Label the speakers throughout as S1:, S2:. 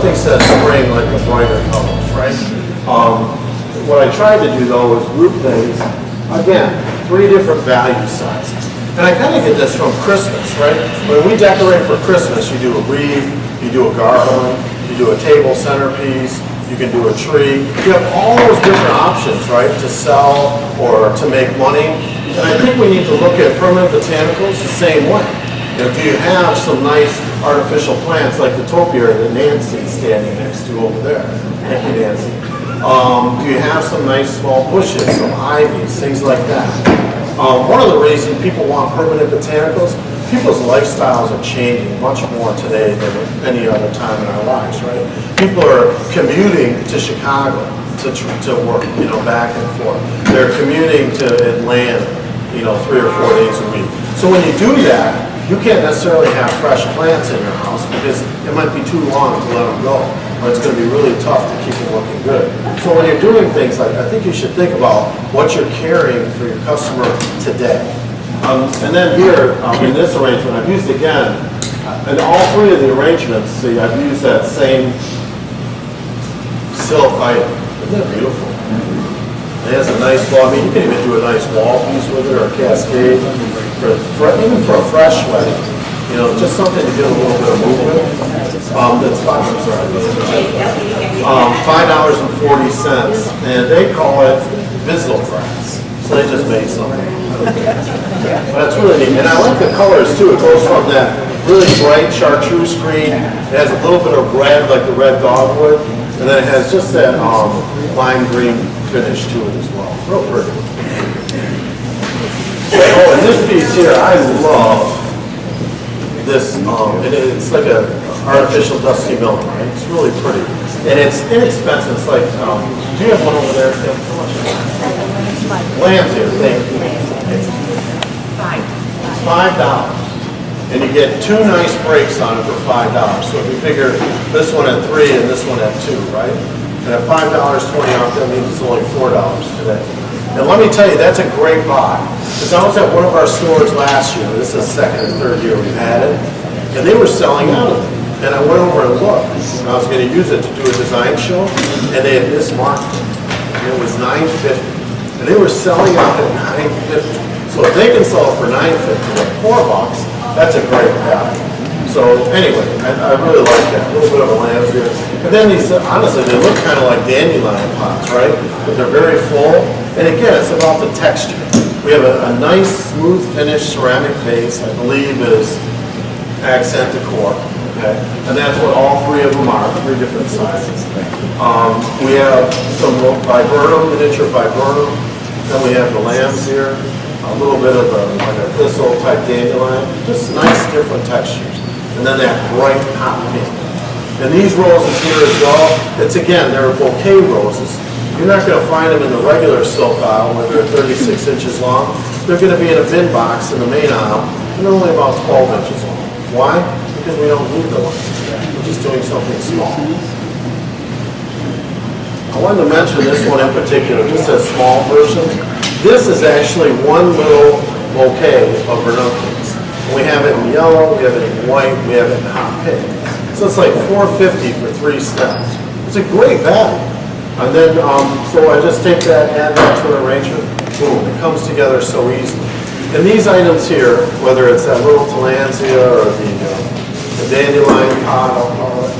S1: nothing says spring like the brighter colors, right? What I tried to do though was group things, again, 3 different value sizes. And I kind of get this from Christmas, right? When we decorate for Christmas, you do a wreath, you do a garland, you do a table centerpiece, you can do a tree. You have all those different options, right, to sell or to make money. And I think we need to look at permanent botanicals the same way. You know, do you have some nice artificial plants like the topiary that Nancy's standing next to over there? Thank you, Nancy. Do you have some nice small bushes, some ivies, things like that? One of the reasons people want permanent botanicals, people's lifestyles are changing much more today than any other time in our lives, right? People are commuting to Chicago to work, you know, back and forth. They're commuting to Atlanta, you know, 3 or 4 days a week. So when you do that, you can't necessarily have fresh plants in your house because it might be too long to let them go. Or it's going to be really tough to keep them looking good. So when you're doing things like, I think you should think about what you're carrying for your customer today. And then here, in this arrangement, I've used again, in all 3 of the arrangements, see, I've used that same silk item. Isn't that beautiful? It has a nice wall. I mean, you can even do a nice wall piece with it or a cascade, even for a fresh wedding. You know, just something to get a little bit of movement. That's $5, I'm sorry. $5.40, and they call it Vizzlecrafts. So they just made something. But it's really neat. And I like the colors too. It goes from that really bright chartreuse green. It has a little bit of red, like the red dogwood. And then it has just that lime green finish to it as well. Real pretty. Oh, and this piece here, I love this. It's like an artificial dusty milk, right? It's really pretty. And it's inexpensive. It's like, do you have one over there, Tim? How much is it? Lamb's here, thank you. It's $5. And you get 2 nice breaks on it for $5. So if you figure this one at 3 and this one at 2, right? And at $5, 20 off, that means it's only $4 today. And let me tell you, that's a great buy. Because I was at one of our stores last year. This is the 2nd or 3rd year we've had it. And they were selling out of it. And I went over and looked. And I was going to use it to do a design show. And they had mismarked it. And it was $9.50. And they were selling out at $9.50. So if they can sell it for $9.50 at $4, that's a great value. So anyway, I really like that. A little bit of a lamb's here. And then these, honestly, they look kind of like dandelion pots, right? But they're very full. And again, it's about the texture. We have a nice, smooth finished ceramic vase, I believe is accent decor. Okay? And that's what all 3 of them are, 3 different sizes. We have some viburnum, miniature viburnum. Then we have the lambs here. A little bit of like a thistle type dandelion, just nice different textures. And then that bright hot pink. And these roses here as well, it's again, they're bouquet roses. You're not going to find them in the regular silk aisle where they're 36 inches long. They're going to be in a bin box in the main aisle, and they're only about 12 inches long. Why? Because we don't need them. We're just doing something small. I wanted to mention this one in particular, just a small version. This is actually one little bouquet of vernunculates. We have it in yellow, we have it in white, we have it in hot pink. So it's like $4.50 for 3 stems. It's a great value. And then, so I just take that, add that to an arrangement, boom, it comes together so easily. And these items here, whether it's that little tillandsia or the dandelion pot, I'll call it,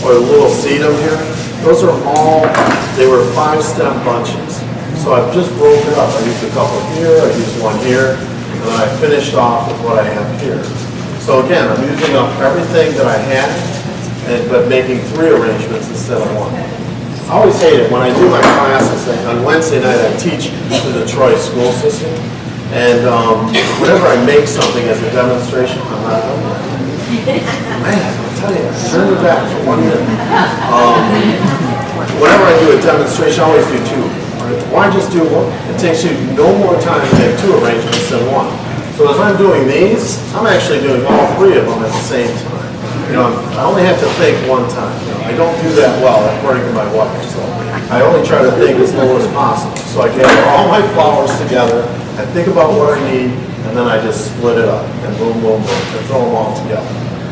S1: or the little sedum here, those are all, they were 5-stem bunches. So I've just broke it up. I used a couple here, I used one here, and then I finished off with what I have here. So again, I'm using up everything that I had, but making 3 arrangements instead of 1. I always hate it when I do my classes. On Wednesday night, I teach to the Troy school system, and whenever I make something as a demonstration, I'm not done yet. Man, I'll tell you, turn it back for 1 minute. Whenever I do a demonstration, I always do 2. Why just do 1? It takes you no more time to make 2 arrangements than 1. So as I'm doing these, I'm actually doing all 3 of them at the same time. You know, I only have to think 1 time. You know, I don't do that well, according to my wife. So I only try to think as low as possible. So I gather all my flowers together, I think about what I need, and then I just split it up and boom, boom, boom, and throw them all together.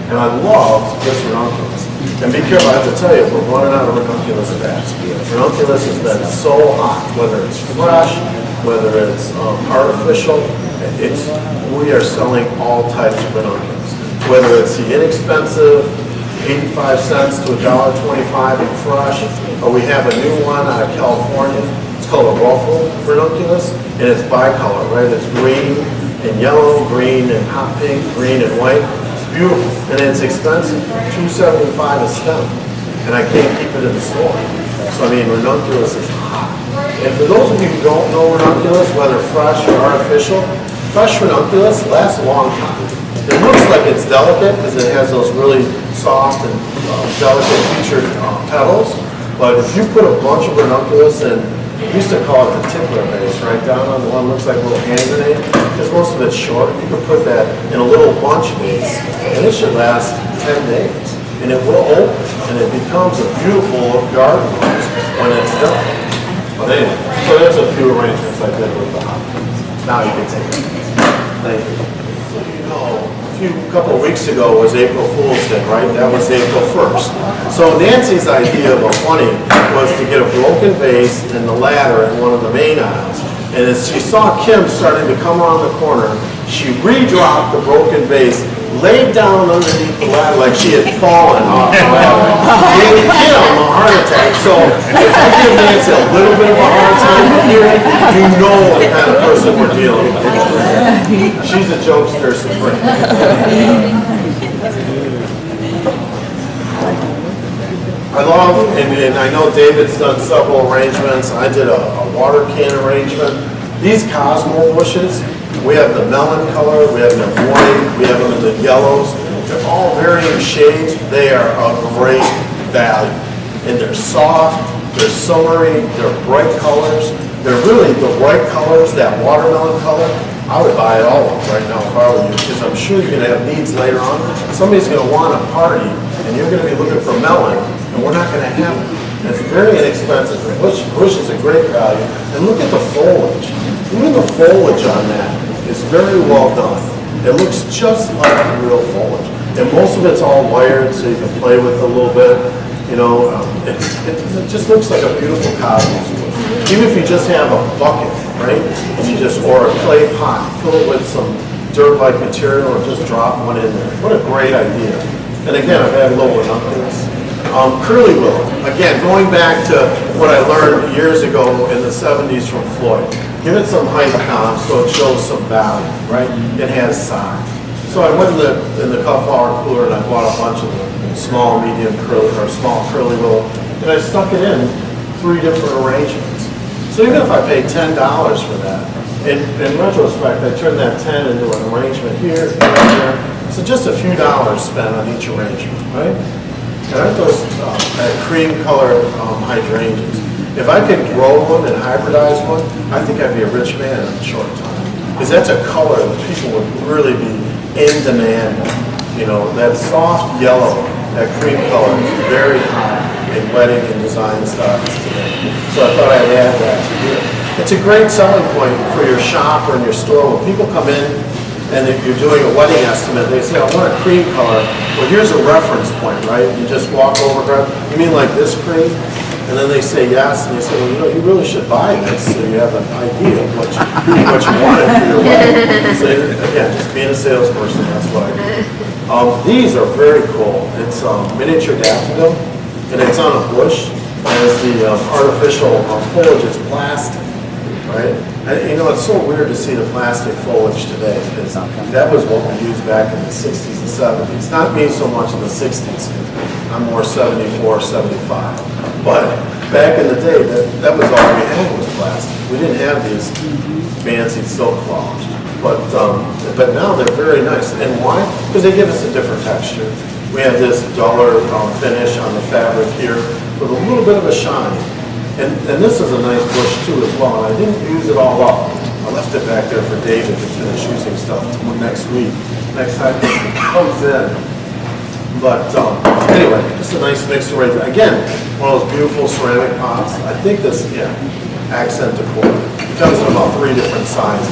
S1: And I love this ranunculus. And be careful, I have to tell you, we're running out of ranunculus bats. Ranunculus has been so hot, whether it's fresh, whether it's artificial, we are selling all types of ranunculus. Whether it's the inexpensive, 85 cents to $1.25 and fresh, or we have a new one out of California. It's called a ruffle ranunculus, and it's bicolor, right? It's green and yellow, green and hot pink, green and white. It's beautiful, and it's expensive, $2.75 a stem, and I can't keep it in the store. So I mean, ranunculus is hot. And for those of you who don't know ranunculus, whether fresh or artificial, fresh ranunculus lasts a long time. It looks like it's delicate because it has those really soft and delicate featured petals. But if you put a bunch of ranunculus in, we used to call it the tickler vase, right down on the one that looks like a little hand grenade, because most of it's short. You can put that in a little bunch vase, and it should last 10 days. And it will open, and it becomes a beautiful garden rose when it's done. But anyway, so there's a few arrangements I did with the hot. Now you can take it. Thank you. So you know, a couple of weeks ago was April Fool's Day, right? That was April 1st. So Nancy's idea of a funny was to get a broken vase and the ladder in one of the main aisles. And as she saw Kim starting to come around the corner, she re-dropped the broken vase, laid down underneath the ladder like she had fallen off the ladder, gave Kim a heart attack. So if I give Nancy a little bit of a hard time here, you know what kind of person we're dealing with. She's a jokester supreme. I love, and I know David's done several arrangements. I did a water can arrangement. These Cosmo bushes, we have the melon color, we have them in white, we have them in the yellows. They're all varying shades. They are a great value. And they're soft, they're summery, they're bright colors. They're really the bright colors, that watermelon color. I would buy it all right now if I were you, because I'm sure you're going to have needs later on. Somebody's going to want a party, and you're going to be looking for melon, and we're not going to have it. And it's very inexpensive. The bush is a great value. And look at the foliage. Even the foliage on that is very well done. It looks just like real foliage. And most of it's all wired, so you can play with it a little bit. You know, it just looks like a beautiful cosmos bush. Even if you just have a bucket, right? And you just, or a clay pot, fill it with some dirt-like material and just drop one in there. What a great idea. And again, I've had a little ranunculus. Curly willow. Again, going back to what I learned years ago in the 70s from Floyd. Give it some height, so it shows some value, right? It has size. So I went in the Cuff-Flower cooler and I bought a bunch of the small, medium, curly, or small curly willow, and I stuck it in 3 different arrangements. So even if I paid $10 for that, in retrospect, I turned that 10 into an arrangement here and there. So just a few dollars spent on each arrangement, right? And aren't those cream color hydrangeas? If I could grow one and hybridize one, I think I'd be a rich man in a short time. Because that's a color that people would really be in demand. You know, that soft yellow, that cream color is very hot in wedding and design styles today. So I thought I'd add that to here. It's a great selling point for your shop or in your store. When people come in and if you're doing a wedding estimate, they say, I want a cream color. Well, here's a reference point, right? You just walk over, grab, you mean like this cream? And then they say yes, and you say, well, you know, you really should buy this so you have an idea of what you wanted for your wedding. So again, just being a salesperson, that's what I do. These are very cool. It's miniature daffodil, and it's on a bush. As the artificial foliage is plastic, right? And, you know, it's so weird to see the plastic foliage today, because that was what we used back in the 60s and 70s. Not me so much in the 60s. I'm more 74, 75. But back in the day, that was all we had was plastic. We didn't have these fancy silk cloths. But now they're very nice. And why? Because they give us a different texture. We have this duller finish on the fabric here with a little bit of a shine. And this is a nice bush too as well. And I didn't use it all up. I left it back there for David to finish using stuff next week. Next time he comes in. But anyway, just a nice mix arrangement. Again, one of those beautiful ceramic pots. I think this, accent decor. It comes in about 3 different sizes.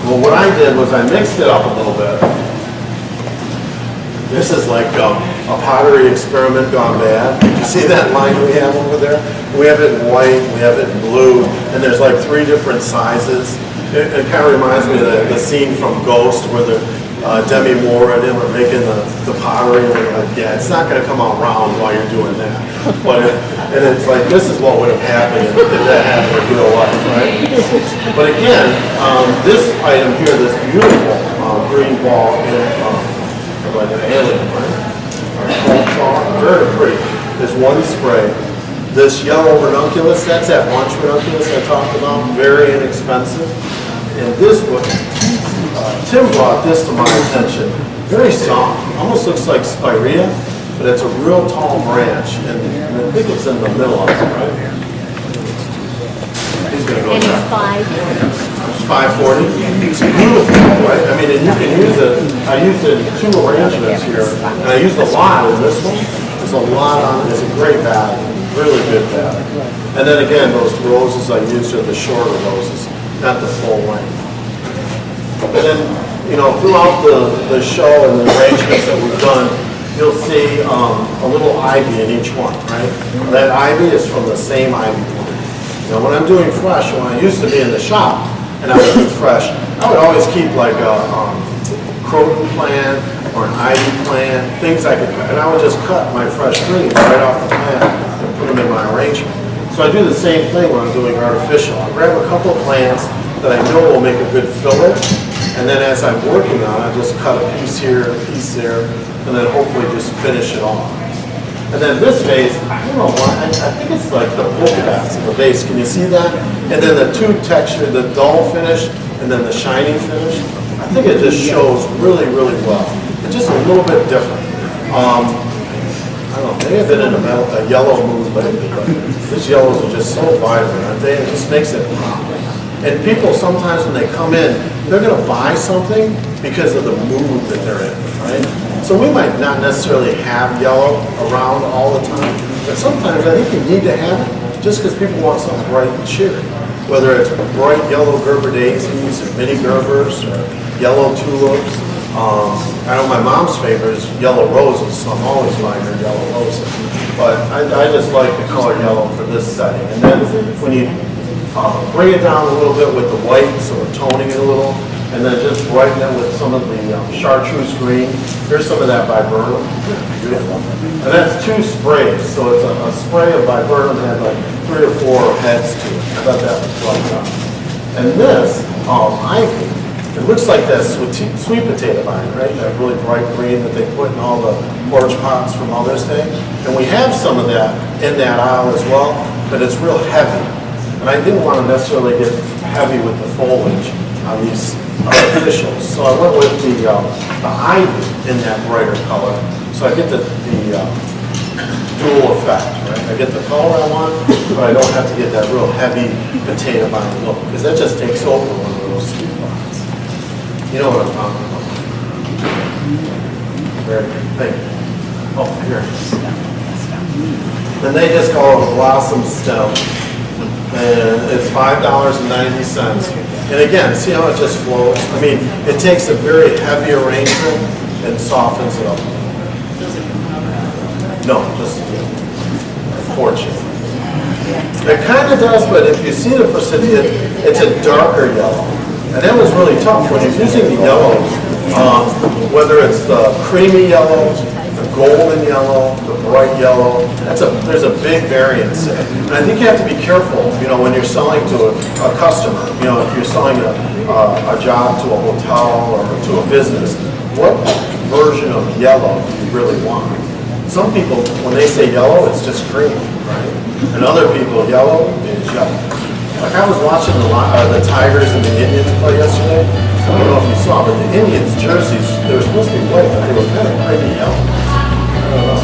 S1: Well, what I did was I mixed it up a little bit. This is like a pottery experiment gone bad. You see that line we have over there? We have it in white, we have it in blue, and there's like 3 different sizes. It kind of reminds me of the scene from Ghost where Demi Moore and him are making the pottery. And they're like, yeah, it's not going to come out round while you're doing that. And it's like, this is what would have happened if that happened in real life, right? But again, this item here, this beautiful green ball like an alien, right? Very pretty. There's one spray. This yellow ranunculus, that's that bunch ranunculus I talked about, very inexpensive. And this one, Tim brought this to my attention. Very soft, almost looks like spirea, but it's a real tall branch, and I think it's in the middle of it, right? He's gonna go back. It's 540. It's beautiful, right? I mean, and you can use it. I used it in 2 arrangements here, and I used a lot in this one. There's a lot on it. It's a great value, really good value. And then again, those roses I used are the shorter roses, not the full length. And then, you know, throughout the show and the arrangements that we've done, you'll see a little ivy in each one, right? That ivy is from the same ivy plant. Now, when I'm doing fresh, when I used to be in the shop and I would do fresh, I would always keep like a croton plant or an ivy plant, things I could cut, and I would just cut my fresh greens right off the plant and put them in my arrangement. So I do the same thing when I'm doing artificial. I'll grab a couple of plants that I know will make a good filler, and then as I'm working on it, I just cut a piece here, a piece there, and then hopefully just finish it off. And then this vase, I don't know why, I think it's like the polka dots in the vase. Can you see that? And then the 2 texture, the dull finish, and then the shiny finish. I think it just shows really, really well. It's just a little bit different. I don't know, maybe I've been in a yellow mood lately, but these yellows are just so vibrant, aren't they? It just makes it pop. And people sometimes when they come in, they're going to buy something because of the mood that they're in, right? So we might not necessarily have yellow around all the time, but sometimes I think you need to have it just because people want something bright and cheery. Whether it's bright yellow Gerber daisies or mini Gerbers or yellow tulips. I know my mom's favorite is yellow roses, so I'm always buying her yellow roses. But I just like the color yellow for this setting. And then when you bring it down a little bit with the white, so we're toning it a little, and then just brighten it with some of the chartreuse green. Here's some of that viburnum. Beautiful. And that's 2 sprays, so it's a spray of viburnum that had like 3 or 4 heads to it. I thought that was quite nice. And this, ivy, it looks like that sweet potato vine, right? That really bright green that they put in all the porch pots for Mother's Day. And we have some of that in that aisle as well, but it's real heavy. And I didn't want to necessarily get heavy with the foliage on these artificials. So I went with the ivy in that brighter color. So I get the dual effect, right? I get the color I want, but I don't have to get that real heavy potato vine look, because that just takes over one of those sweet spots. You know what I'm talking about. Very good. Thank you. Oh, here it is. And they just call it a blossom stem. And it's $5.90. And again, see how it just flows? I mean, it takes a very heavy arrangement and softens it up. No, just fortune. It kind of does, but if you see the forsythia, it's a darker yellow. And that was really tough when you're using the yellows, whether it's the creamy yellow, the golden yellow, the bright yellow. There's a big variance there. And I think you have to be careful, you know, when you're selling to a customer. You know, if you're selling a job to a hotel or to a business, what version of yellow do you really want? Some people, when they say yellow, it's just green, right? And other people, yellow is yellow. Like I was watching the Tigers and the Indians play yesterday. I don't know if you saw, but the Indians' jerseys, they were supposed to be white, but they were kind of pretty yellow. I don't know.